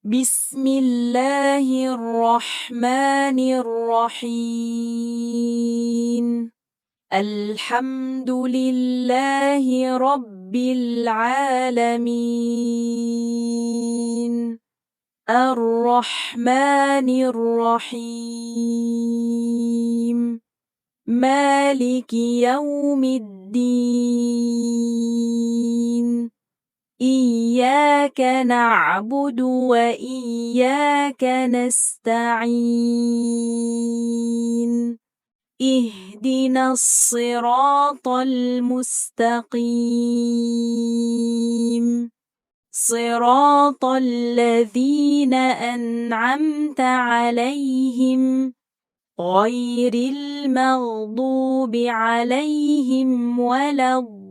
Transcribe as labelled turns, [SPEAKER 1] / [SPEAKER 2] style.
[SPEAKER 1] بسم الله الرحمن الرحيم الحمد لله رب العالمين الرحمن الرحيم مالك يوم الدين إياك نعبد وإياك نستعين اهدنا الصراط المستقيم صراط الذين أنعمت عليهم غير المغضوب عليهم ولا الضالين